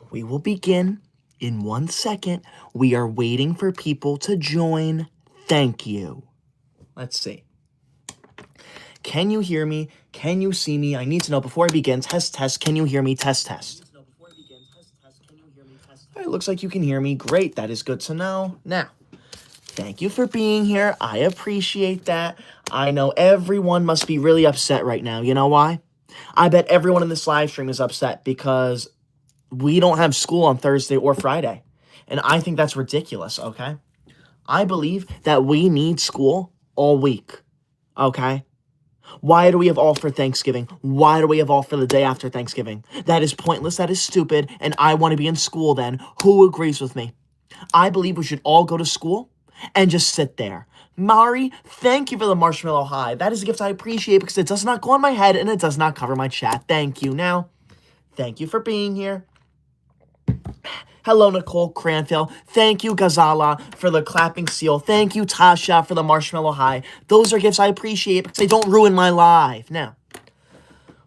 We will begin in 1 second. We are waiting for people to join. Thank you. Let's see. Can you hear me? Can you see me? I need to know before I begin. Test, test. Can you hear me? Test, test. All right, looks like you can hear me. Great. That is good to know. Now, thank you for being here. I appreciate that. I know everyone must be really upset right now. You know why? I bet everyone in this live stream is upset because we don't have school on Thursday or Friday. And I think that's ridiculous, okay? I believe that we need school all week, okay? Why do we have all for Thanksgiving? Why do we have all for the day after Thanksgiving? That is pointless, that is stupid, and I want to be in school then. Who agrees with me? I believe we should all go to school and just sit there. Mari, thank you for the marshmallow high. That is a gift I appreciate because it does not go on my head and it does not cover my chat. Thank you. Now, thank you for being here. Hello, Nicole Cranfield. Thank you, Gazala, for the clapping seal. Thank you, Tasha, for the marshmallow high. Those are gifts I appreciate because they don't ruin my life. Now,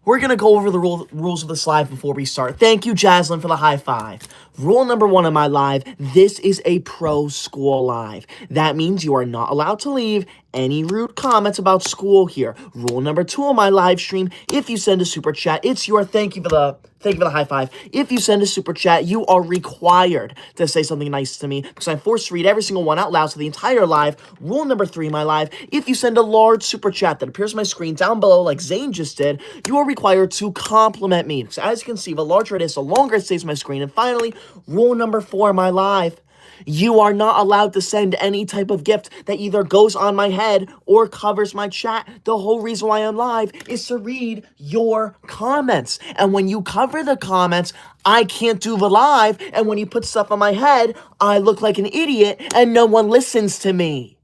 we're going to go over the rules of this live before we start. Thank you, Jaslyn, for the high five. Rule number 1 of my live, this is a pro school live. That means you are not allowed to leave any rude comments about school here. Rule number 2 of my live stream, if you send a super chat, it's your thank you for the high five. If you send a super chat, you are required to say something nice to me because I'm forced to read every single one out loud to the entire live. Rule number 3 of my live, if you send a large super chat that appears on my screen down below like Zane just did, you are required to compliment me. Because as you can see, the larger it is, the longer it stays on my screen. And finally, rule number 4 of my live, you are not allowed to send any type of gift that either goes on my head or covers my chat. The whole reason why I'm live is to read your comments. And when you cover the comments, I can't do the live. And when you put stuff on my head, I look like an idiot and no one listens to me.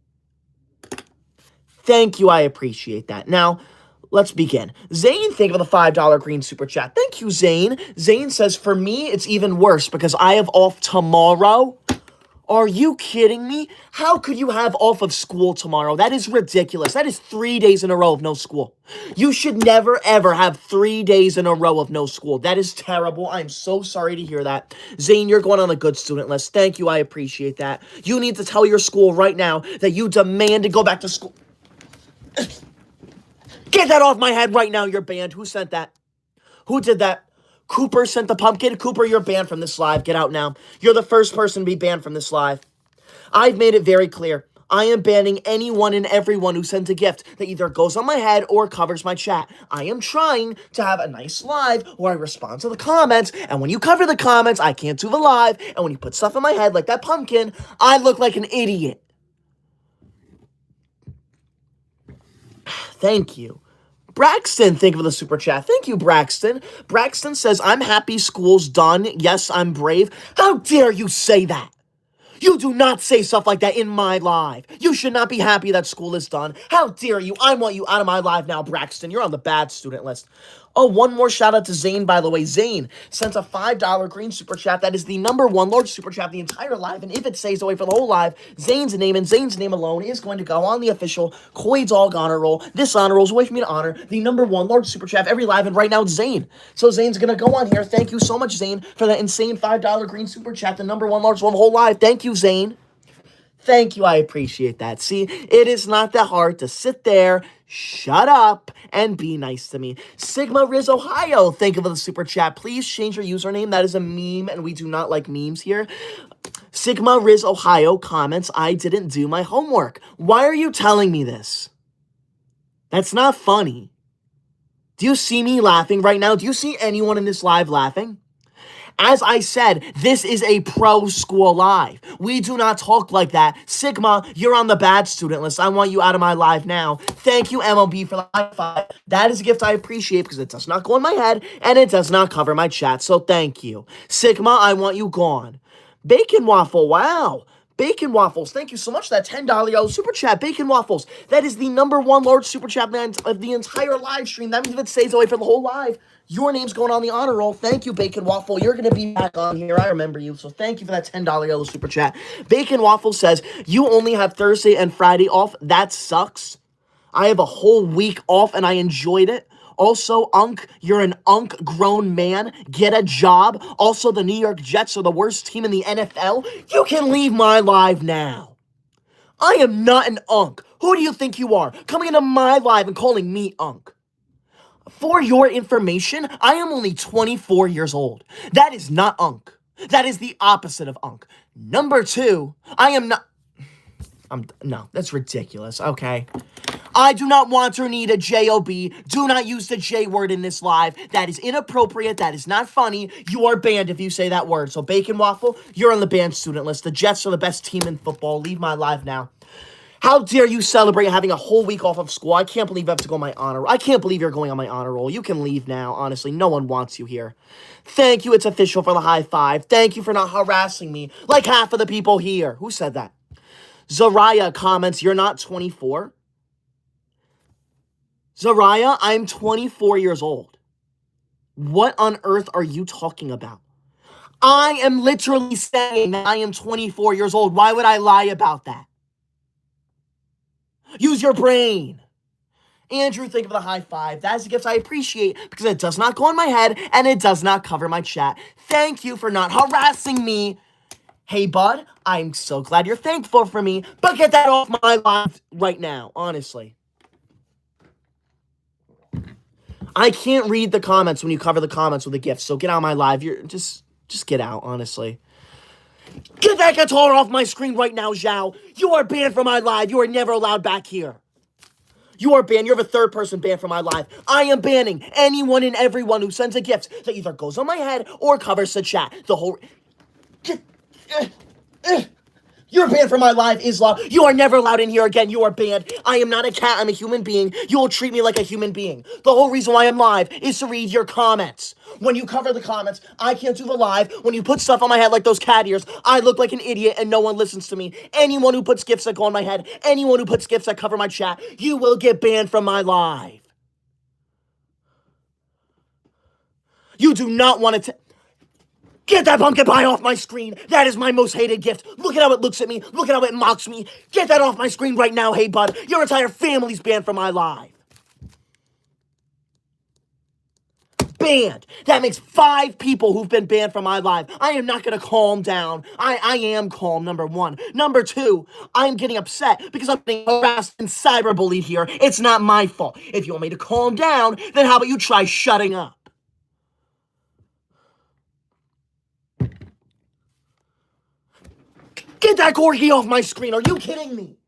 Thank you. I appreciate that. Now, let's begin. Zane, thank you for the $5 green super chat. Thank you, Zane. Zane says, for me, it's even worse because I have off tomorrow. Are you kidding me? How could you have off of school tomorrow? That is ridiculous. That is 3 days in a row of no school. You should never, ever have 3 days in a row of no school. That is terrible. I'm so sorry to hear that. Zane, you're going on a good student list. Thank you. I appreciate that. You need to tell your school right now that you demand to go back to school. Get that off my head right now. You're banned. Who sent that? Who did that? Cooper sent the pumpkin. Cooper, you're banned from this live. Get out now. You're the first person to be banned from this live. I've made it very clear. I am banning anyone and everyone who sends a gift that either goes on my head or covers my chat. I am trying to have a nice live where I respond to the comments, and when you cover the comments, I can't do the live, and when you put stuff on my head like that pumpkin, I look like an idiot. Thank you. Braxton, thank you for the super chat. Thank you, Braxton. Braxton says, I'm happy school's done. Yes, I'm brave. How dare you say that? You do not say stuff like that in my live. You should not be happy that school is done. How dare you? I want you out of my live now, Braxton. You're on the bad student list. Oh, one more shout out to Zane, by the way. Zane sent a $5 green super chat. That is the number 1 large super chat of the entire live. And if it stays away for the whole live, Zane's name and Zane's name alone is going to go on the official Koi Dog honor roll. This honor roll is a way for me to honor the number 1 large super chat of every live. And right now it's Zane. So Zane's going to go on here. Thank you so much, Zane, for that insane $5 green super chat. The number 1 large one whole live. Thank you, Zane. Thank you. I appreciate that. See, it is not that hard to sit there, shut up, and be nice to me. Sigma Riz Ohio, thank you for the super chat. Please change your username. That is a meme, and we do not like memes here. Sigma Riz Ohio comments, I didn't do my homework. Why are you telling me this? That's not funny. Do you see me laughing right now? Do you see anyone in this live laughing? As I said, this is a pro school live. We do not talk like that. Sigma, you're on the bad student list. I want you out of my live now. Thank you, MLB, for the high five. That is a gift I appreciate because it does not go in my head and it does not cover my chat. So thank you. Sigma, I want you gone. Bacon Waffle, wow. Bacon Waffles, thank you so much for that $10 yellow super chat. Bacon Waffles, that is the number 1 large super chat of the entire live stream. That means if it stays away for the whole live, your name's going on the honor roll. Thank you, Bacon Waffle. You're going to be back on here. I remember you. So thank you for that $10 yellow super chat. Bacon Waffle says, you only have Thursday and Friday off. That sucks. I have a whole week off and I enjoyed it. Also, Unk, you're an Unk grown man. Get a job. Also, the New York Jets are the worst team in the NFL. You can leave my live now. I am not an Unk. Who do you think you are? Coming into my live and calling me Unk. For your information, I am only 24 years old. That is not Unk. That is the opposite of Unk. Number two, I am not... No, that's ridiculous, okay? I do not want or need a J-O-B. Do not use the J word in this live. That is inappropriate. That is not funny. You are banned if you say that word. So, Bacon Waffle, you're on the banned student list. The Jets are the best team in football. Leave my live now. How dare you celebrate having a whole week off of school? I can't believe I have to go on my honor. I can't believe you're going on my honor roll. You can leave now. Honestly, no one wants you here. Thank you, it's official, for the high five. Thank you for not harassing me like half of the people here. Who said that? Zariah comments, you're not 24? Zariah, I'm 24 years old. What on earth are you talking about? I am literally saying that I am 24 years old. Why would I lie about that? Use your brain. Andrew, think of the high five. That is a gift I appreciate because it does not go on my head and it does not cover my chat. Thank you for not harassing me. Hey, bud, I'm so glad you're thankful for me, but get that off my live right now, honestly. I can't read the comments when you cover the comments with a gift, so get out of my live. You're just get out, honestly. Get that guitar off my screen right now, Zhao. You are banned from my live. You are never allowed back here. You are banned. You have a third person banned from my live. I am banning anyone and everyone who sends a gift that either goes on my head or covers the chat. The whole... You're banned from my live, Islam. You are never allowed in here again. You are banned. I am not a cat. I'm a human being. You will treat me like a human being. The whole reason why I'm live is to read your comments. When you cover the comments, I can't do the live. When you put stuff on my head like those cat ears, I look like an idiot and no one listens to me. Anyone who puts gifts that go on my head, anyone who puts gifts that cover my chat, you will get banned from my live. You do not want to... Get that pumpkin pie off my screen. That is my most hated gift. Look at how it looks at me. Look at how it mocks me. Get that off my screen right now, hey bud. Your entire family's banned from my live. Banned. That makes 5 people who've been banned from my live. I am not going to calm down. I am calm, number 1. Number 2, I'm getting upset because I'm being harassed and cyberbullied here. It's not my fault. If you want me to calm down, then how about you try shutting up? Get that corgi off my screen. Are you kidding me?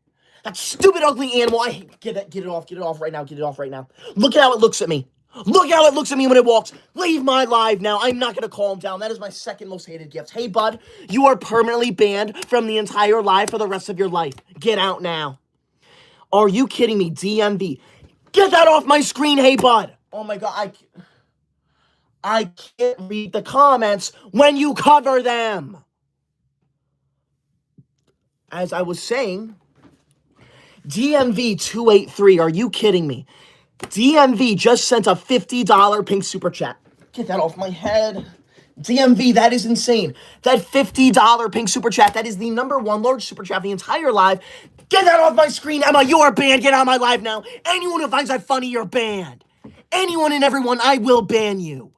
That stupid, ugly animal. I hate... Get it off. Get it off right now. Get it off right now. Look at how it looks at me. Look how it looks at me when it walks. Leave my live now. I'm not going to calm down. That is my second most hated gift. Hey, bud, you are permanently banned from the entire live for the rest of your life. Get out now. Are you kidding me? DMV. Get that off my screen, hey, bud. Oh, my God. I can't read the comments when you cover them. As I was saying, DMV 283, are you kidding me? DMV just sent a $50 pink super chat. Get that off my head. DMV, that is insane. That $50 pink super chat, that is the number 1 large super chat of the entire live. Get that off my screen, Emma. You are banned. Get out of my live now. Anyone who finds that funny, you're banned. Anyone and everyone, I will ban you.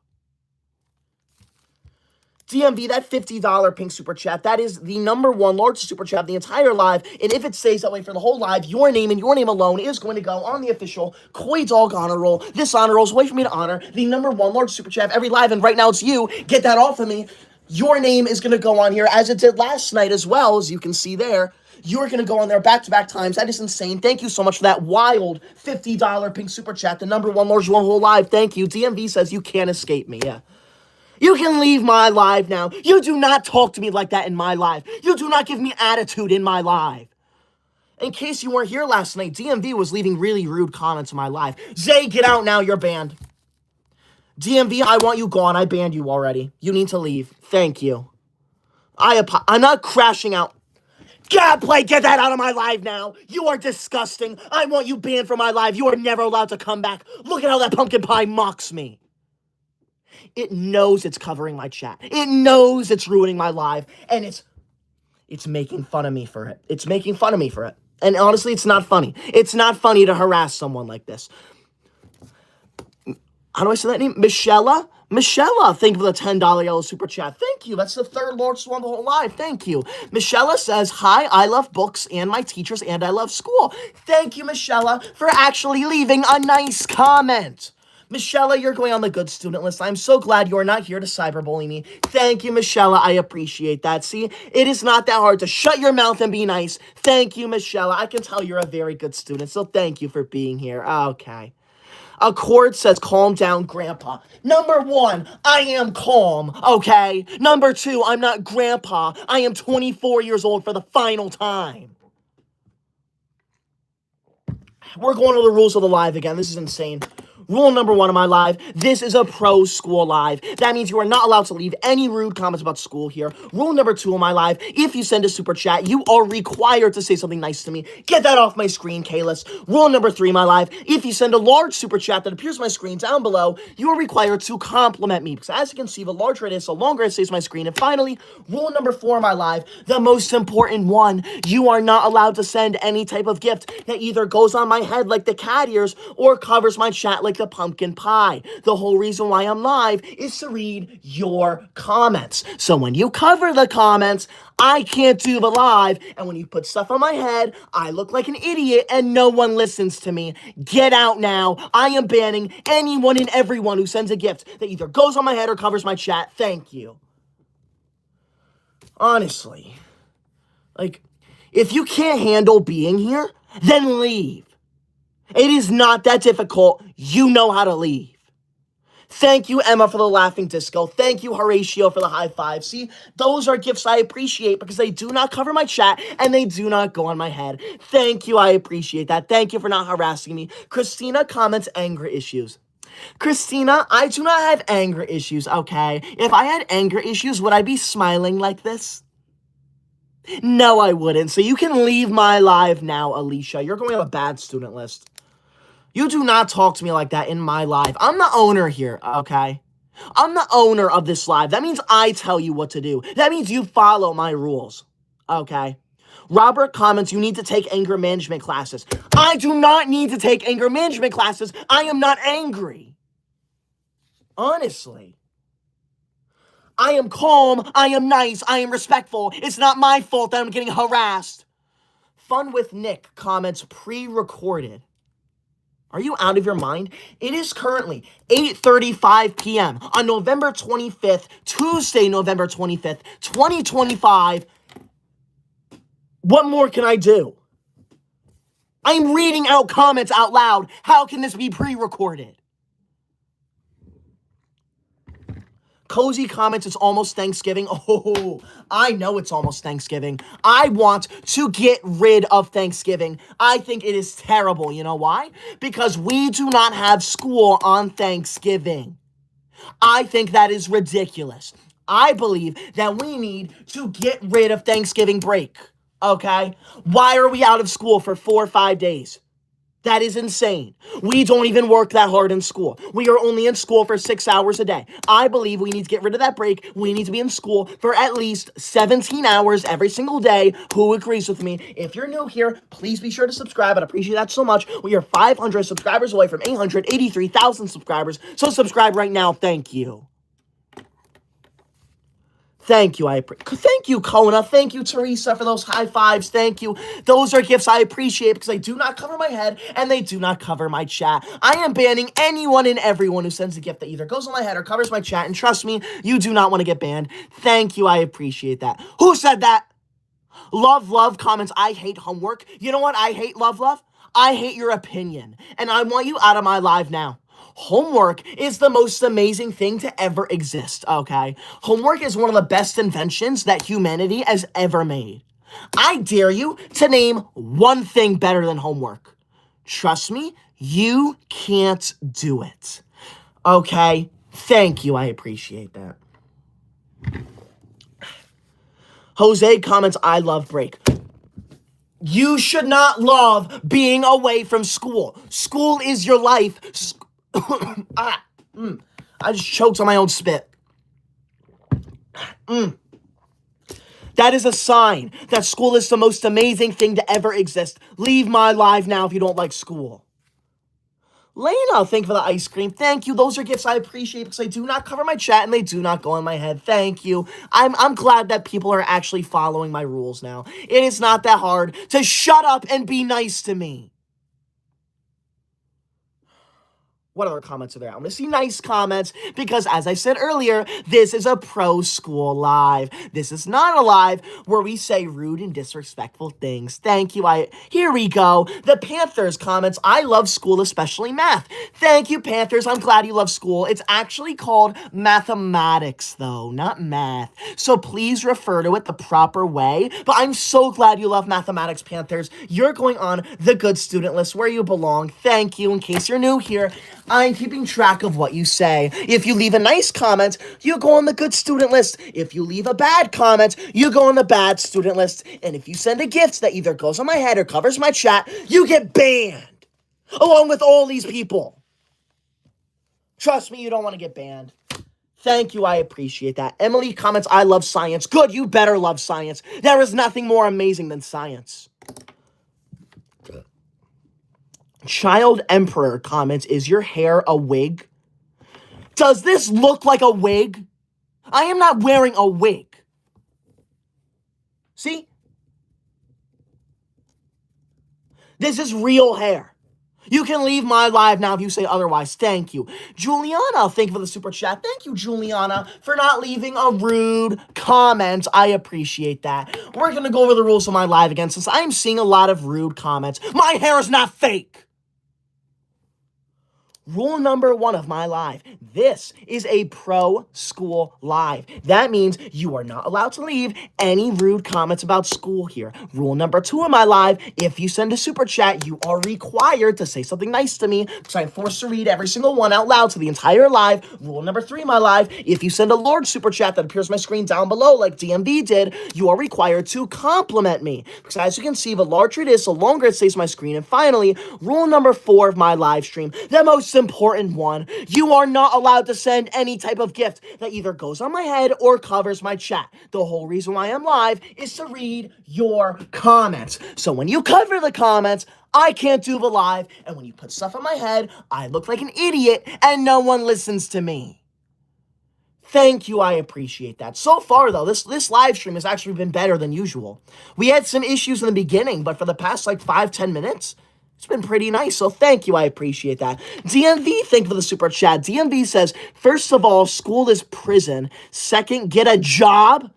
DMV, that $50 pink super chat, that is the number 1 largest super chat of the entire live, and if it stays that way for the whole live, your name and your name alone is going to go on the official Koi Dog honor roll. This honor roll is a way for me to honor the number 1 largest super chat of every live, and right now it's you. Get that off of me. Your name is going to go on here, as it did last night as well, as you can see there. You're going to go on there back-to-back times. That is insane. Thank you so much for that wild $50 pink super chat, the number 1 largest one whole live. Thank you. DMV says you can't escape me, yeah. You can leave my live now. You do not talk to me like that in my live. You do not give me attitude in my live. In case you weren't here last night, DMV was leaving really rude comments in my live. Zay, get out now. You're banned. DMV, I want you gone. I banned you already. You need to leave. Thank you. I'm not crashing out. Godplay, get that out of my live now. You are disgusting. I want you banned from my live. You are never allowed to come back. Look at how that pumpkin pie mocks me. It knows it's covering my chat. It knows it's ruining my live. And it's making fun of me for it. It's making fun of me for it. And honestly, it's not funny. It's not funny to harass someone like this. How do I say that name? Michelle? Michelle, thank you for the $10 yellow super chat. Thank you. That's the third largest one of the whole live. Thank you. Michelle says, hi, I love books and my teachers and I love school. Thank you, Michelle, for actually leaving a nice comment. Michelle, you're going on the good student list. I'm so glad you're not here to cyberbully me. Thank you, Michelle. I appreciate that. See, it is not that hard to shut your mouth and be nice. Thank you, Michelle. I can tell you're a very good student, so thank you for being here. Okay. Accord says, calm down, Grandpa. Number one, I am calm, okay? Number two, I'm not Grandpa. I am 24 years old for the final time. We're going to the rules of the live again. This is insane. Rule number one of my live, this is a pro school live. That means you are not allowed to leave any rude comments about school here. Rule number two of my live, if you send a super chat, you are required to say something nice to me. Get that off my screen, Kalis. Rule number three, my live, if you send a large super chat that appears on my screen down below, you are required to compliment me. Because as you can see, the larger it is, the longer it stays on my screen. And finally, rule number four of my live, the most important one, you are not allowed to send any type of gift that either goes on my head like the cat ears or covers my chat like the pumpkin pie. The whole reason why I'm live is to read your comments. So when you cover the comments, I can't do the live, and when you put stuff on my head, I look like an idiot and no one listens to me. Get out now. I am banning anyone and everyone who sends a gift that either goes on my head or covers my chat. Thank you. Honestly, like, if you can't handle being here, then leave. It is not that difficult. You know how to leave. Thank you, Emma, for the laughing disco. Thank you, Horatio, for the high five. See, those are gifts I appreciate because they do not cover my chat and they do not go on my head. Thank you, I appreciate that. Thank you for not harassing me. Christina comments anger issues. Christina, I do not have anger issues, okay? If I had anger issues, would I be smiling like this? No, I wouldn't. So you can leave my live now, Alicia. You're going on a bad student list. You do not talk to me like that in my live. I'm the owner here, okay? I'm the owner of this live. That means I tell you what to do. That means you follow my rules, okay? Robert comments, you need to take anger management classes. I do not need to take anger management classes. I am not angry. Honestly. I am calm. I am nice. I am respectful. It's not my fault that I'm getting harassed. Fun with Nick comments pre-recorded. Are you out of your mind? It is currently 8:35 p.m. on November 25th, Tuesday, November 25th, 2025. What more can I do? I'm reading out comments out loud. How can this be pre-recorded? Cozy comments, it's almost Thanksgiving. Oh, I know it's almost Thanksgiving. I want to get rid of Thanksgiving. I think it is terrible. You know why? Because we do not have school on Thanksgiving. I think that is ridiculous. I believe that we need to get rid of Thanksgiving break. Okay? Why are we out of school for 4 or 5 days? That is insane. We don't even work that hard in school. We are only in school for 6 hours a day. I believe we need to get rid of that break. We need to be in school for at least 17 hours every single day. Who agrees with me? If you're new here, please be sure to subscribe. I'd appreciate that so much. We are 500 subscribers away from 883,000 subscribers. So subscribe right now. Thank you. Thank you, thank you, Kona. Thank you, Teresa, for those high fives. Thank you. Those are gifts I appreciate because they do not cover my head and they do not cover my chat. I am banning anyone and everyone who sends a gift that either goes on my head or covers my chat. And trust me, you do not want to get banned. Thank you, I appreciate that. Who said that? Love comments, I hate homework. You know what? I hate love. I hate your opinion. And I want you out of my live now. Homework is the most amazing thing to ever exist, okay? Homework is one of the best inventions that humanity has ever made. I dare you to name one thing better than homework. Trust me, you can't do it. Okay? Thank you, I appreciate that. Jose comments, I love break. You should not love being away from school. School is your life. I just choked on my own spit. That is a sign that school is the most amazing thing to ever exist. Leave my live now if you don't like school. Lena, thank you for the ice cream. Thank you. Those are gifts I appreciate because they do not cover my chat and they do not go in my head. Thank you. I'm glad that people are actually following my rules now. It is not that hard to shut up and be nice to me. What other comments are there? I want to see nice comments because, as I said earlier, this is a pro school live. This is not a live where we say rude and disrespectful things. Thank you. Here we go. The Panthers comments. I love school, especially math. Thank you, Panthers. I'm glad you love school. It's actually called mathematics, though, not math. So please refer to it the proper way. But I'm so glad you love mathematics, Panthers. You're going on the good student list where you belong. Thank you. In case you're new here, I'm keeping track of what you say. If you leave a nice comment, you go on the good student list. If you leave a bad comment, you go on the bad student list. And if you send a gift that either goes on my head or covers my chat, you get banned. Along with all these people. Trust me, you don't want to get banned. Thank you, I appreciate that. Emily comments, I love science. Good, you better love science. There is nothing more amazing than science. Child Emperor comments, is your hair a wig? Does this look like a wig? I am not wearing a wig. See? This is real hair. You can leave my live now if you say otherwise. Thank you. Juliana, thank you for the super chat. Thank you, Juliana, for not leaving a rude comment. I appreciate that. We're going to go over the rules of my live again since I'm seeing a lot of rude comments. My hair is not fake. Rule number 1 of my live. This is a pro school live. That means you are not allowed to leave any rude comments about school here. Rule number 2 of my live, if you send a super chat, you are required to say something nice to me because I'm forced to read every single one out loud to the entire live. Rule number 3 of my live, if you send a large super chat that appears on my screen down below like DMV did, you are required to compliment me. Because as you can see, the larger it is, the longer it stays on my screen. And finally, rule number 4 of my live stream, the most important one, you are not allowed to send any type of gift that either goes on my head or covers my chat. The whole reason why I'm live is to read your comments. So when you cover the comments, I can't do the live, and when you put stuff on my head, I look like an idiot and no one listens to me. Thank you, I appreciate that. So far, though, this live stream has actually been better than usual. We had some issues in the beginning, but for the past, 5-10 minutes, it's been pretty nice, so thank you, I appreciate that. DMV, thank you for the super chat. DMV says, first of all, school is prison. Second, get a job.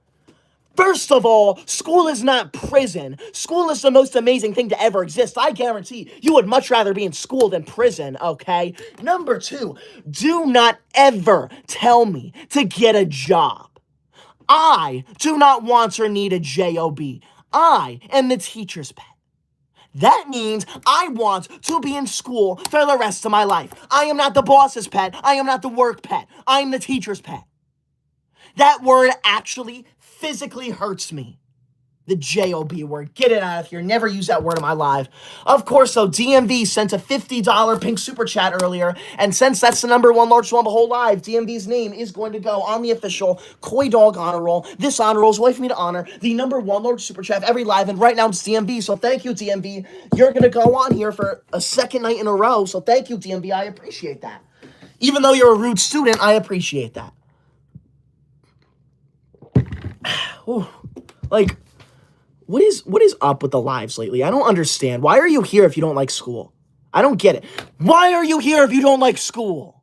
First of all, school is not prison. School is the most amazing thing to ever exist. I guarantee you would much rather be in school than prison, okay? Number 2, do not ever tell me to get a job. I do not want or need a job. I am the teacher's pet. That means I want to be in school for the rest of my life. I am not the boss's pet. I am not the work pet. I'm the teacher's pet. That word actually physically hurts me. The job word. Get it out of here. Never use that word in my live. Of course, though, DMV sent a $50 pink super chat earlier, and since that's the number 1 largest one of the whole live, DMV's name is going to go on the official Koi Dog honor roll. This honor roll is a way for me to honor the number 1 largest super chat of every live, and right now it's DMV, so thank you, DMV. You're going to go on here for a second night in a row, so thank you, DMV. I appreciate that. Even though you're a rude student, I appreciate that. Ooh, what is up with the lives lately? I don't understand. Why are you here if you don't like school? I don't get it. Why are you here if you don't like school?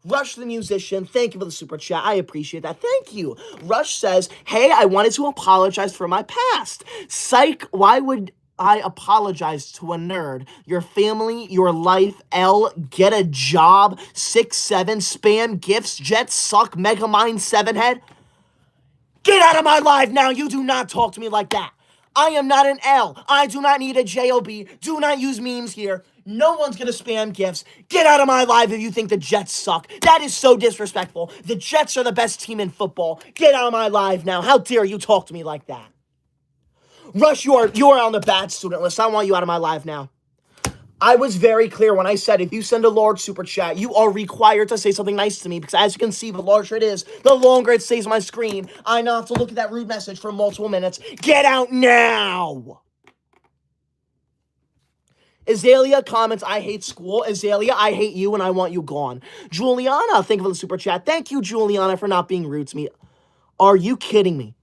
Rush the musician, thank you for the super chat. I appreciate that. Thank you. Rush says, hey, I wanted to apologize for my past. Psych, why would I apologize to a nerd? Your family, your life, L, get a job, 6-7, spam gifts, jets suck, Megamind 7 head. Get out of my live now. You do not talk to me like that. I am not an L. I do not need a job. Do not use memes here. No one's going to spam gifts. Get out of my live if you think the Jets suck. That is so disrespectful. The Jets are the best team in football. Get out of my live now. How dare you talk to me like that? Rush, you are on the bad student list. I want you out of my live now. I was very clear when I said if you send a large super chat, you are required to say something nice to me because as you can see, the larger it is, the longer it stays on my screen. I now have to look at that rude message for multiple minutes. Get out now! Azalea comments, I hate school. Azalea, I hate you and I want you gone. Juliana, thank you for the super chat. Thank you, Juliana, for not being rude to me. Are you kidding me?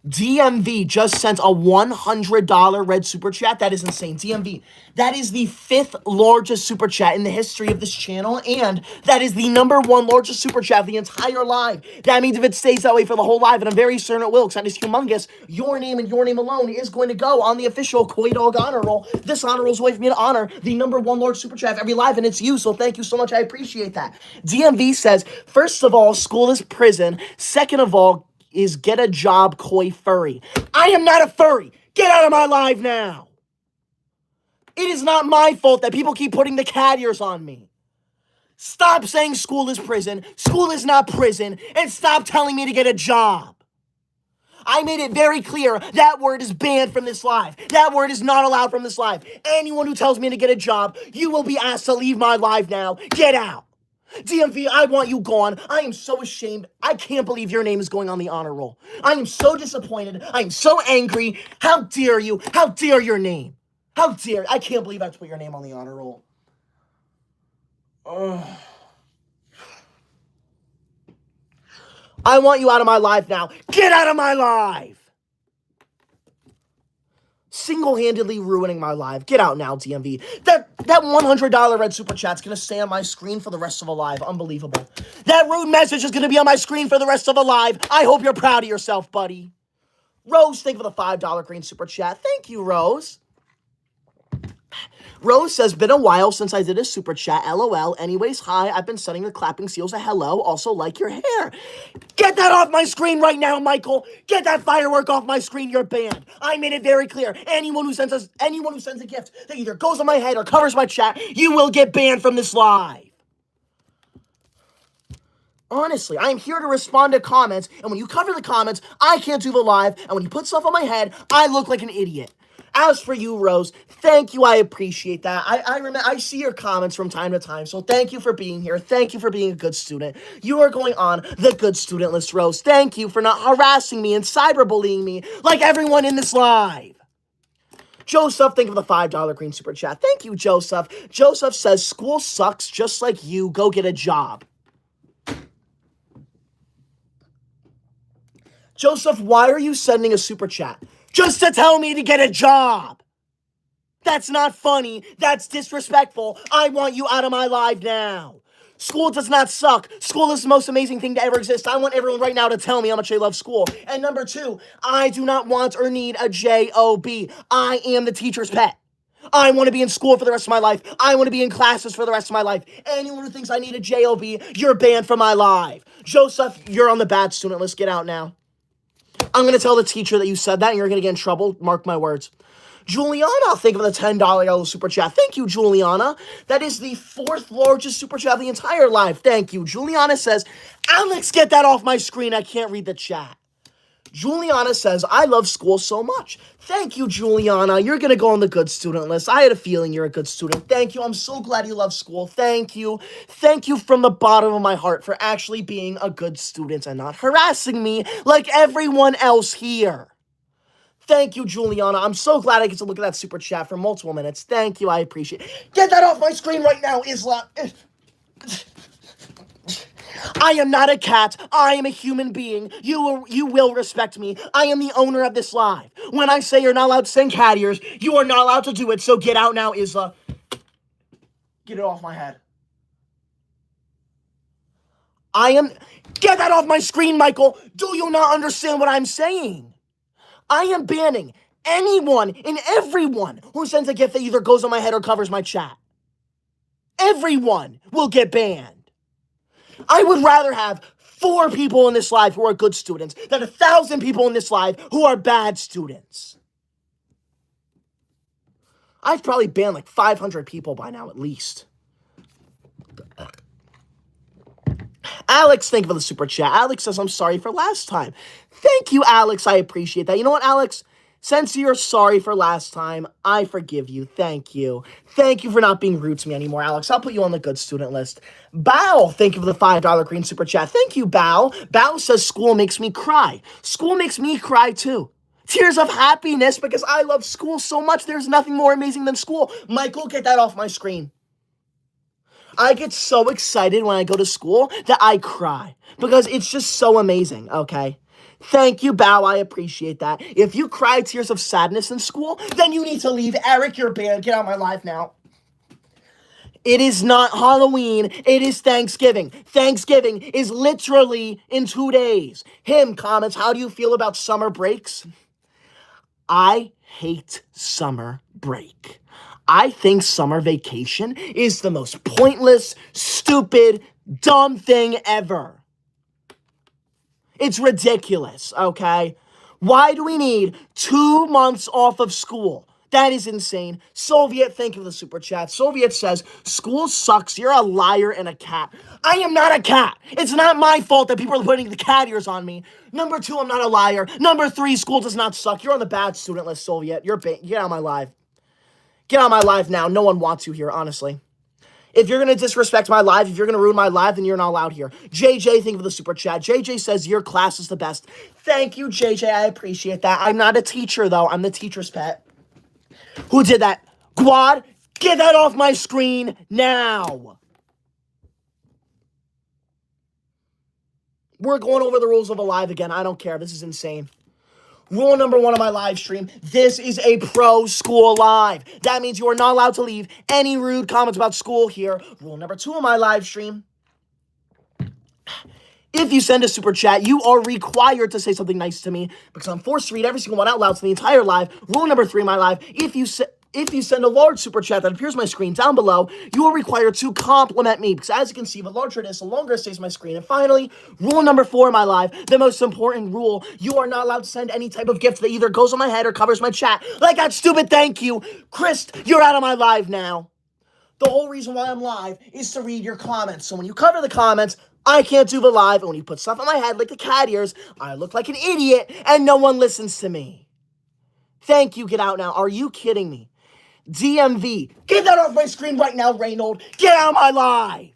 DMV just sent a $100 red super chat. That is insane. DMV, that is the 5th largest super chat in the history of this channel, and that is the #1 largest super chat of the entire live. That means if it stays that way for the whole live, and I'm very certain it will, because that is humongous, your name and your name alone is going to go on the official Koi Dog honor roll. This honor roll is a way for me to honor the #1 large super chat of every live, and it's you, so thank you so much. I appreciate that. DMV says, first of all, school is prison. Second of all, is get a job, Koi Furry. I am not a furry. Get out of my life now. It is not my fault that people keep putting the cat ears on me. Stop saying school is prison. School is not prison. And stop telling me to get a job. I made it very clear that word is banned from this live. That word is not allowed from this live. Anyone who tells me to get a job, you will be asked to leave my live now. Get out. DMV, I want you gone. I am so ashamed. I can't believe your name is going on the honor roll. I am so disappointed. I am so angry. How dare you? How dare your name? How dare? I can't believe I have to put your name on the honor roll. Ugh. I want you out of my life now. Get out of my life. Single-handedly ruining my life. Get out now, DMV. That $100 red super chat's gonna stay on my screen for the rest of a live. Unbelievable. That rude message is gonna be on my screen for the rest of a live. I hope you're proud of yourself, buddy. Rose, thank you for the $5 green super chat. Thank you, Rose. Rose says, been a while since I did a super chat. LOL. Anyways, hi. I've been sending the clapping seals a hello. Also, like your hair. Get that off my screen right now, Michael. Get that firework off my screen. You're banned. I made it very clear. Anyone who sends a gift that either goes on my head or covers my chat, you will get banned from this live. Honestly, I am here to respond to comments, and when you cover the comments, I can't do the live, and when you put stuff on my head, I look like an idiot. As for you, Rose, thank you. I appreciate that. I see your comments from time to time, so thank you for being here. Thank you for being a good student. You are going on the good student list, Rose. Thank you for not harassing me and cyberbullying me like everyone in this live. Joseph, thank you for the $5 green super chat. Thank you, Joseph. Joseph says, school sucks just like you. Go get a job. Joseph, why are you sending a super chat? Just to tell me to get a job. That's not funny. That's disrespectful. I want you out of my life now. School does not suck. School is the most amazing thing to ever exist. I want everyone right now to tell me how much they love school. And number 2, I do not want or need a job. I am the teacher's pet. I want to be in school for the rest of my life. I want to be in classes for the rest of my life. Anyone who thinks I need a job, you're banned from my live. Joseph, you're on the bad student list. Get out now. I'm going to tell the teacher that you said that, and you're going to get in trouble. Mark my words. Juliana, thank you for the $10 super chat. Thank you, Juliana. That is the 4th largest super chat of the entire live. Thank you. Juliana says, Alex, get that off my screen. I can't read the chat. Juliana says, I love school so much. Thank you, Juliana. You're going to go on the good student list. I had a feeling you're a good student. Thank you. I'm so glad you love school. Thank you. Thank you from the bottom of my heart for actually being a good student and not harassing me like everyone else here. Thank you, Juliana. I'm so glad I get to look at that super chat for multiple minutes. Thank you. I appreciate it. Get that off my screen right now, Islam. I am not a cat. I am a human being. You will respect me. I am the owner of this live. When I say you're not allowed to send cat ears, you are not allowed to do it, so get out now, Isla. Get it off my head. Get that off my screen, Michael. Do you not understand what I'm saying? I am banning anyone and everyone who sends a gift that either goes on my head or covers my chat. Everyone will get banned. I would rather have 4 people in this live who are good students than 1,000 people in this live who are bad students. I've probably banned like 500 people by now at least. Alex, thank you for the super chat. Alex says, I'm sorry for last time. Thank you, Alex. I appreciate that. You know what, Alex? Since you're sorry for last time, I forgive you. Thank you. Thank you for not being rude to me anymore, Alex. I'll put you on the good student list. Bao, thank you for the $5 green super chat. Thank you, Bao. Bao says, school makes me cry. School makes me cry, too. Tears of happiness because I love school so much. There's nothing more amazing than school. Michael, get that off my screen. I get so excited when I go to school that I cry because it's just so amazing, okay? Thank you, Bow. I appreciate that. If you cry tears of sadness in school, then you need to leave. Eric, you're banned. Get out of my life now. It is not Halloween. It is Thanksgiving. Thanksgiving is literally in 2 days. Him comments, how do you feel about summer breaks? I hate summer break. I think summer vacation is the most pointless, stupid, dumb thing ever. It's ridiculous, okay? Why do we need 2 months off of school? That is insane. Soviet, thank you for the super chat. Soviet says, school sucks. You're a liar and a cat. I am not a cat. It's not my fault that people are putting the cat ears on me. Number 2, I'm not a liar. Number 3, school does not suck. You're on the bad student list, Soviet. Get out of my live. Get out of my live now. No one wants you here, honestly. If you're going to disrespect my live, if you're going to ruin my live, then you're not allowed here. JJ, thank you for the super chat. JJ says, your class is the best. Thank you, JJ. I appreciate that. I'm not a teacher, though. I'm the teacher's pet. Who did that? Guad, get that off my screen now. We're going over the rules of a live again. I don't care. This is insane. Rule number 1 of my live stream, this is a pro school live. That means you are not allowed to leave any rude comments about school here. Rule number 2 of my live stream, if you send a super chat, you are required to say something nice to me because I'm forced to read every single one out loud to the entire live. Rule number 3 of my live, if you send a large super chat that appears on my screen down below, you are required to compliment me because as you can see, the larger it is, the longer it stays on my screen. And finally, rule number 4 of my live, the most important rule, you are not allowed to send any type of gift that either goes on my head or covers my chat. Like that stupid thank you. Chris, you're out of my live now. The whole reason why I'm live is to read your comments. So when you cover the comments, I can't do the live. And when you put stuff on my head like the cat ears, I look like an idiot and no one listens to me. Thank you, get out now. Are you kidding me? DMV, get that off my screen right now, Reynold. Get out of my live.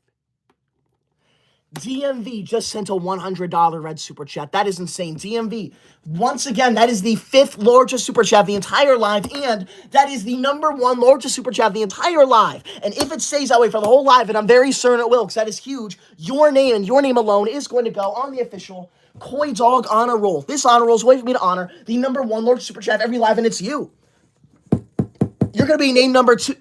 DMV just sent a $100 red super chat. That is insane. DMV, once again, that is the 5th largest super chat of the entire live, and that is the number 1 largest super chat of the entire live. And if it stays that way for the whole live, and I'm very certain it will, because that is huge, your name and your name alone is going to go on the official Koi Dog honor roll. This honor roll is a way for me to honor the number 1 largest super chat of every live, and it's you. You're going to be named number 2.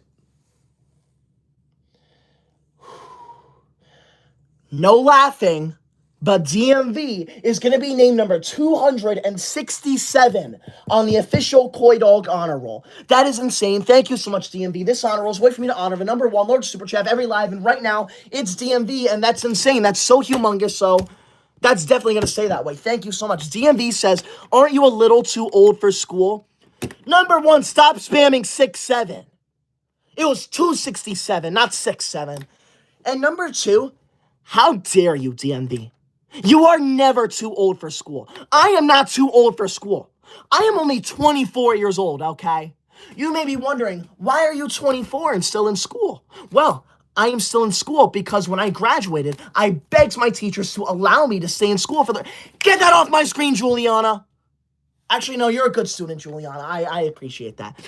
No laughing, but DMV is going to be named number 267 on the official Koi Dog honor roll. That is insane. Thank you so much, DMV. This honor roll is a way for me to honor the number 1 largest super chat of every live, and right now, it's DMV, and that's insane. That's so humongous, so that's definitely going to stay that way. Thank you so much. DMV says, aren't you a little too old for school? Number 1, stop spamming 67. It was 267, not 67. And number 2, how dare you, DMV? You are never too old for school. I am not too old for school. I am only 24 years old, okay? You may be wondering, why are you 24 and still in school? Well, I am still in school because when I graduated, I begged my teachers to allow me to stay in school for the... Get that off my screen, Juliana! Actually, no, you're a good student, Juliana. I appreciate that.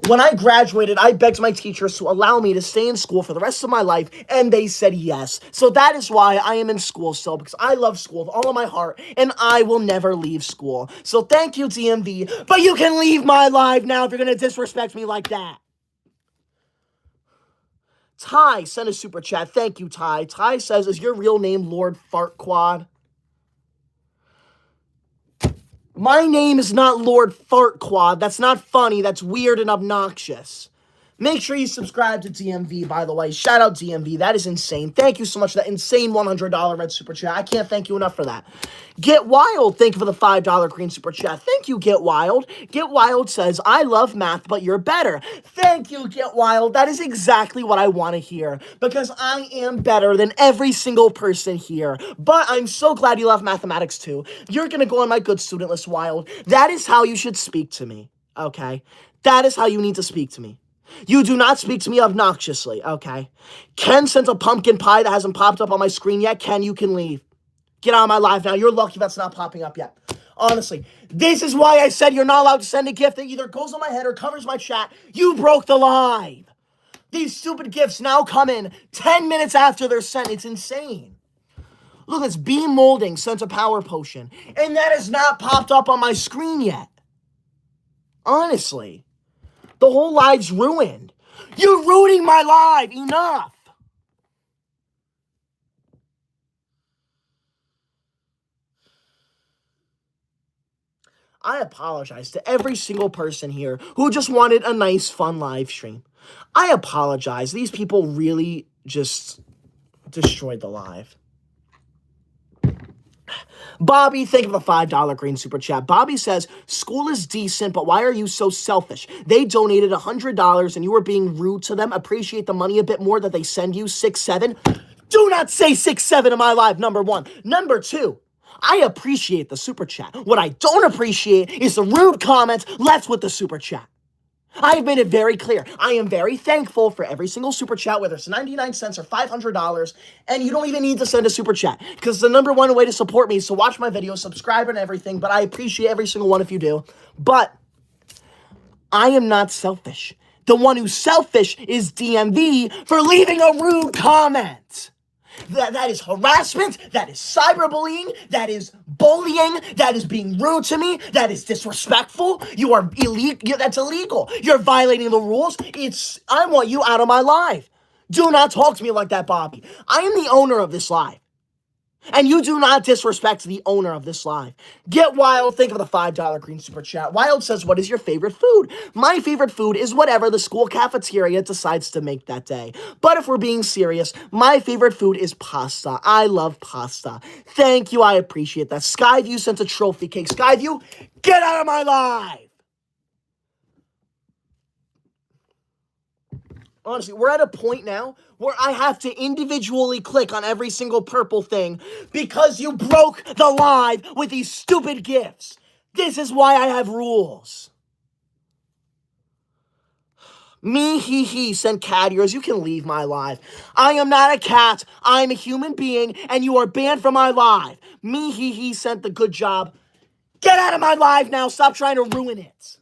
When I graduated, I begged my teachers to allow me to stay in school for the rest of my life, and they said yes. So that is why I am in school still, because I love school with all of my heart, and I will never leave school. So thank you, DMV, but you can leave my life now if you're going to disrespect me like that. Ty sent a super chat. Thank you, Ty. Ty says, is your real name Lord Fartquad? My name is not Lord Fartquad. That's not funny. That's weird and obnoxious. Make sure you subscribe to DMV, by the way. Shout out DMV. That is insane. Thank you so much for that insane $100 red super chat. I can't thank you enough for that. Get Wild, thank you for the $5 green super chat. Thank you, Get Wild. Get Wild says, I love math, but you're better. Thank you, Get Wild. That is exactly what I want to hear, because I am better than every single person here. But I'm so glad you love mathematics too. You're going to go on my good student list, Wild. That is how you should speak to me, okay? That is how you need to speak to me. You do not speak to me obnoxiously, okay? Ken sent a pumpkin pie that hasn't popped up on my screen yet. Ken, you can leave. Get out of my live now. You're lucky that's not popping up yet. Honestly, this is why I said you're not allowed to send a gift that either goes on my head or covers my chat. You broke the live. These stupid gifts now come in 10 minutes after they're sent. It's insane. Look, it's Beam Molding sent a power potion, and that has not popped up on my screen yet. Honestly, the whole live's ruined. You're ruining my live. Enough. I apologize to every single person here who just wanted a nice, fun live stream. I apologize. These people really just destroyed the live. Bobby, thank you for the $5 green super chat. Bobby says, school is decent, but why are you so selfish? They donated $100 and you were being rude to them. Appreciate the money a bit more that they send you, 6-7. Do not say 6-7 in my live, number one. Number two, I appreciate the super chat. What I don't appreciate is the rude comments left with the super chat. I've made it very clear. I am very thankful for every single super chat, whether it's 99 cents or $500, and you don't even need to send a super chat, because the number one way to support me is to watch my videos, subscribe and everything, but I appreciate every single one if you do. But I am not selfish. The one who's selfish is DMV for leaving a rude comment. That is harassment, that is cyberbullying, that is bullying, that is being rude to me, that is disrespectful. You are illegal. That's illegal. You're violating the rules. I want you out of my live. Do not talk to me like that, Bobby. I am the owner of this live. And you do not disrespect the owner of this live. Get Wild, think of the $5 green super chat. Wild says, what is your favorite food? My favorite food is whatever the school cafeteria decides to make that day. But if we're being serious, my favorite food is pasta. I love pasta. Thank you, I appreciate that. Skyview sent a trophy cake. Skyview, get out of my live! Honestly, we're at a point now where I have to individually click on every single purple thing because you broke the live with these stupid gifts. This is why I have rules. Me, he sent cat ears. You can leave my live. I am not a cat. I'm a human being, and you are banned from my live. Me, he sent the good job. Get out of my live now. Stop trying to ruin it.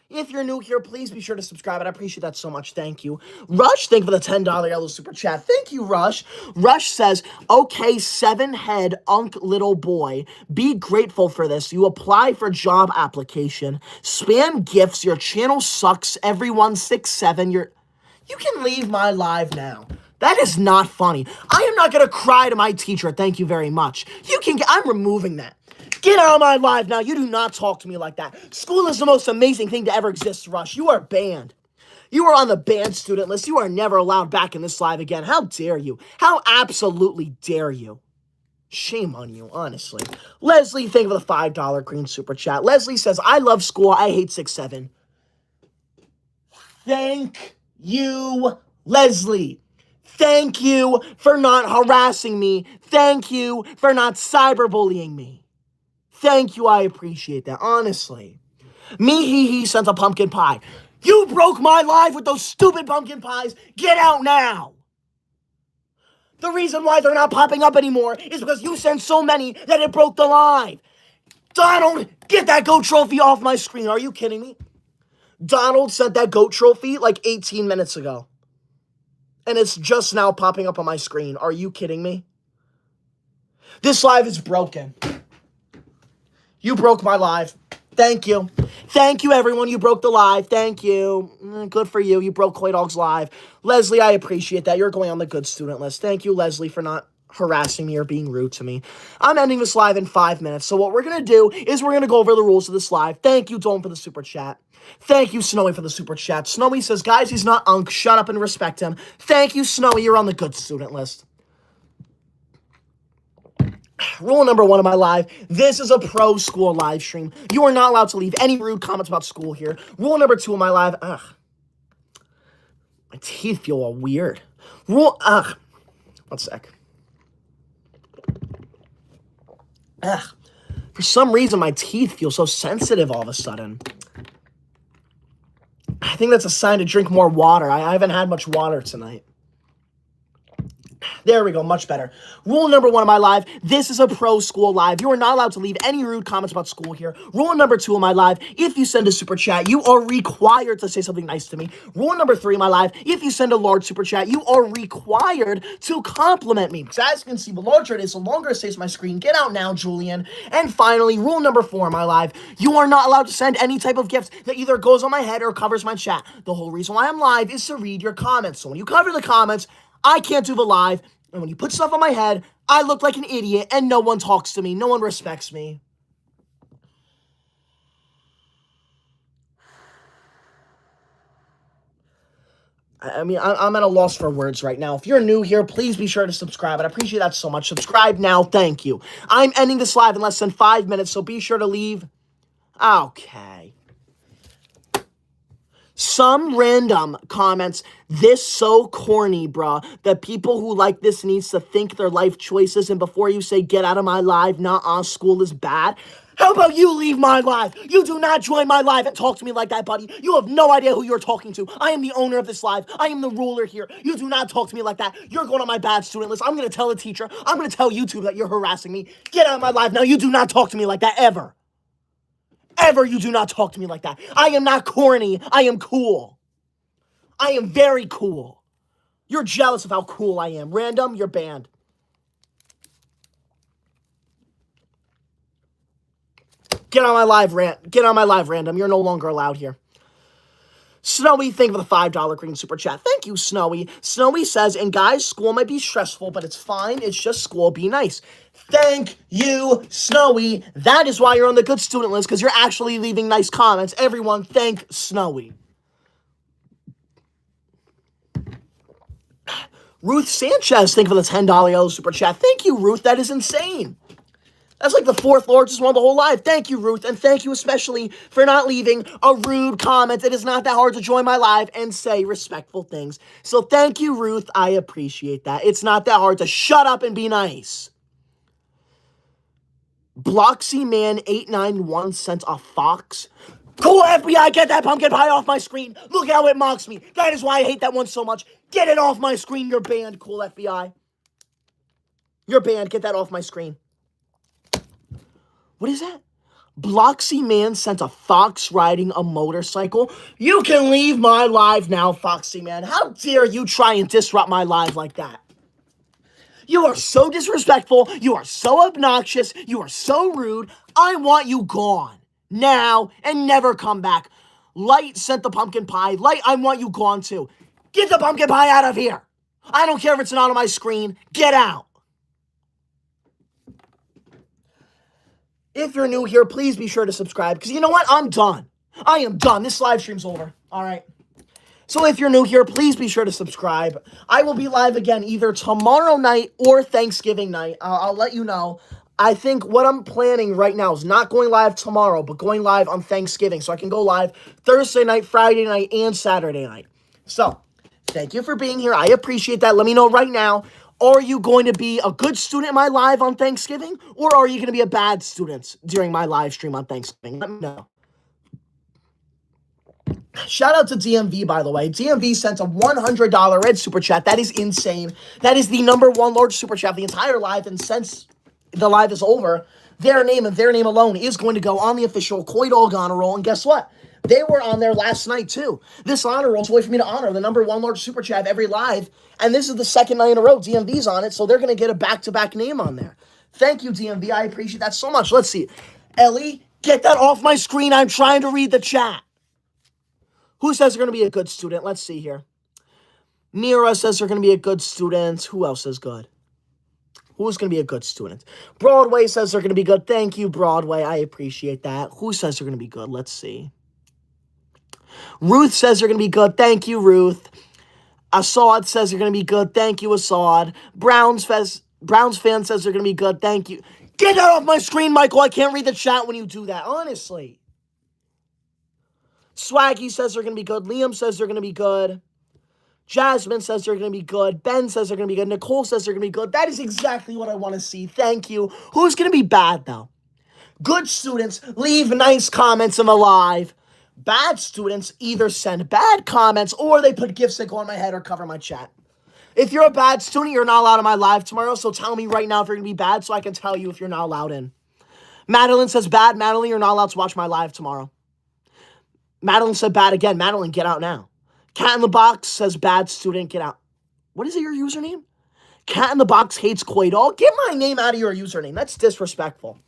If you're new here, please be sure to subscribe, and I appreciate that so much. Thank you. Rush, thank you for the $10 yellow super chat. Thank you, Rush. Rush says, okay, 7-head unk little boy. Be grateful for this. You apply for job application. Spam gifts. Your channel sucks. Everyone 6-7. You can leave my live now. That is not funny. I am not going to cry to my teacher. Thank you very much. I'm removing that. Get out of my live now. You do not talk to me like that. School is the most amazing thing to ever exist, Rush. You are banned. You are on the banned student list. You are never allowed back in this live again. How dare you? How absolutely dare you? Shame on you, honestly. Leslie, thank you for the $5 green super chat. Leslie says, I love school. I hate 6-7. Thank you, Leslie. Thank you for not harassing me. Thank you for not cyberbullying me. Thank you, I appreciate that, honestly. Me, he sent a pumpkin pie. You broke my life with those stupid pumpkin pies. Get out now. The reason why they're not popping up anymore is because you sent so many that it broke the live. Donald, get that GOAT trophy off my screen. Are you kidding me? Donald sent that GOAT trophy like 18 minutes ago. And it's just now popping up on my screen. Are you kidding me? This live is broken. You broke my live. Thank you. Thank you, everyone. You broke the live. Thank you. Good for you. You broke Coy Dog's live. Leslie, I appreciate that. You're going on the good student list. Thank you, Leslie, for not harassing me or being rude to me. I'm ending this live in 5 minutes. So what we're going to do is we're going to go over the rules of this live. Thank you, Dome, for the super chat. Thank you, Snowy, for the super chat. Snowy says, guys, he's not unk. Shut up and respect him. Thank you, Snowy. You're on the good student list. Rule number 1 of my live, this is a pro school live stream. You are not allowed to leave any rude comments about school here. Rule number 2 of my live, my teeth feel all weird. One sec. For some reason, my teeth feel so sensitive all of a sudden. I think that's a sign to drink more water. I haven't had much water tonight. There we go, much better. Rule number 1 of my live, this is a pro school live. You are not allowed to leave any rude comments about school here. Rule number 2 of my live, if you send a super chat, you are required to say something nice to me. Rule number 3 of my live, if you send a large super chat, you are required to compliment me. Because as you can see, the larger it is, the longer it stays on my screen. Get out now, Julian. And finally, rule number 4 of my live, you are not allowed to send any type of gift that either goes on my head or covers my chat. The whole reason why I'm live is to read your comments. So when you cover the comments, I can't do the live. And when you put stuff on my head, I look like an idiot and no one talks to me. No one respects me. I mean, I'm at a loss for words right now. If you're new here, please be sure to subscribe. I appreciate that so much. Subscribe now. Thank you. I'm ending this live in less than 5 minutes, so be sure to leave. Okay. Some random comments, this so corny, bruh, that people who like this needs to think their life choices, and before you say, get out of my live, nah, school is bad. How about you leave my live? You do not join my live and talk to me like that, buddy. You have no idea who you're talking to. I am the owner of this live. I am the ruler here. You do not talk to me like that. You're going on my bad student list. I'm going to tell a teacher. I'm going to tell YouTube that you're harassing me. Get out of my live now. You do not talk to me like that, ever. Ever you do not talk to me like that. I am not corny. I am cool. I am very cool. You're jealous of how cool I am. Random, you're banned. Get on my live, Random. You're no longer allowed here. Snowy, thank you for the $5 green super chat. Thank you, Snowy. Snowy says, and guys, school might be stressful, but it's fine. It's just school. Be nice. Thank you, Snowy. That is why you're on the good student list, because you're actually leaving nice comments. Everyone, thank Snowy. Ruth Sanchez, thank you for the $10 yellow super chat. Thank you, Ruth. That is insane. That's like the 4th largest one of the whole live. Thank you, Ruth, and thank you especially for not leaving a rude comment. It is not that hard to join my live and say respectful things. So thank you, Ruth. I appreciate that. It's not that hard to shut up and be nice. BloxyMan891 sent a fox. Cool, FBI, get that pumpkin pie off my screen. Look how it mocks me. That is why I hate that one so much. Get it off my screen. You're banned, cool FBI. You're banned. Get that off my screen. What is that? Bloxy Man sent a fox riding a motorcycle. You can leave my live now, Foxy Man. How dare you try and disrupt my live like that? You are so disrespectful. You are so obnoxious. You are so rude. I want you gone now and never come back. Light sent the pumpkin pie. Light, I want you gone too. Get the pumpkin pie out of here. I don't care if it's not on my screen. Get out. If you're new here, please be sure to subscribe, because you know what? I'm done. I am done. This live stream's over. All right. So if you're new here, please be sure to subscribe. I will be live again either tomorrow night or Thanksgiving night. I'll let you know. I think what I'm planning right now is not going live tomorrow, but going live on Thanksgiving. So I can go live Thursday night, Friday night, and Saturday night. So thank you for being here. I appreciate that. Let me know right now. Are you going to be a good student in my live on Thanksgiving? Or are you going to be a bad student during my live stream on Thanksgiving? Let me know. Shout out to DMV, by the way. DMV sent a $100 red super chat. That is insane. That is the #1 large super chat of the entire live. And since the live is over, their name and their name alone is going to go on the official Koi Dog honor roll. And guess what? They were on there last night, too. This honor roll is a way for me to honor the #1 large super chat of every live. And this is the second night in a row DMV's on it, so they're going to get a back-to-back name on there. Thank you, DMV. I appreciate that so much. Let's see. Ellie, get that off my screen. I'm trying to read the chat. Who says they're going to be a good student? Let's see here. Mira says they're going to be a good student. Who else is good? Who's going to be a good student? Broadway says they're going to be good. Thank you, Broadway. I appreciate that. Who says they're going to be good? Let's see. Ruth says they're going to be good. Thank you, Ruth. Assad says they're going to be good. Thank you, Assad. Browns fan says they're going to be good. Thank you. Get that off my screen, Michael. I can't read the chat when you do that, honestly. Swaggy says they're going to be good. Liam says they're going to be good. Jasmine says they're going to be good. Ben says they're going to be good. Nicole says they're going to be good. That is exactly what I want to see. Thank you. Who's going to be bad, though? Good students, leave nice comments in the live. Bad students either send bad comments or they put gifts that go on my head or cover my chat. If you're a bad student, you're not allowed in my live tomorrow, so tell me right now if you're going to be bad so I can tell you if you're not allowed in. Madeline says bad. Madeline, you're not allowed to watch my live tomorrow. Madeline said bad again. Madeline, get out now. Cat in the Box says bad student, get out. What is it, your username? Cat in the Box hates Koi Doll. Get my name out of your username. That's disrespectful.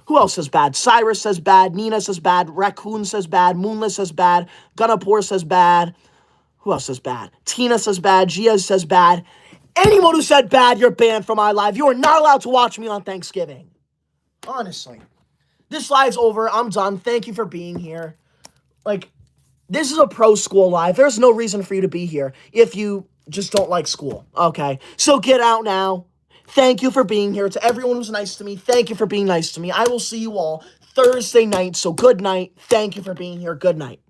Who else says bad? Cyrus says bad. Nina says bad. Raccoon says bad. Moonless says bad. Gunnapur says bad. Who else says bad? Tina says bad. Gia says bad. Anyone who said bad, you're banned from my live. You are not allowed to watch me on Thanksgiving. Honestly. This live's over. I'm done. Thank you for being here. Like, this is a pro school live. There's no reason for you to be here if you just don't like school. Okay? So get out now. Thank you for being here. To everyone who's nice to me, thank you for being nice to me. I will see you all Thursday night. So good night. Thank you for being here. Good night.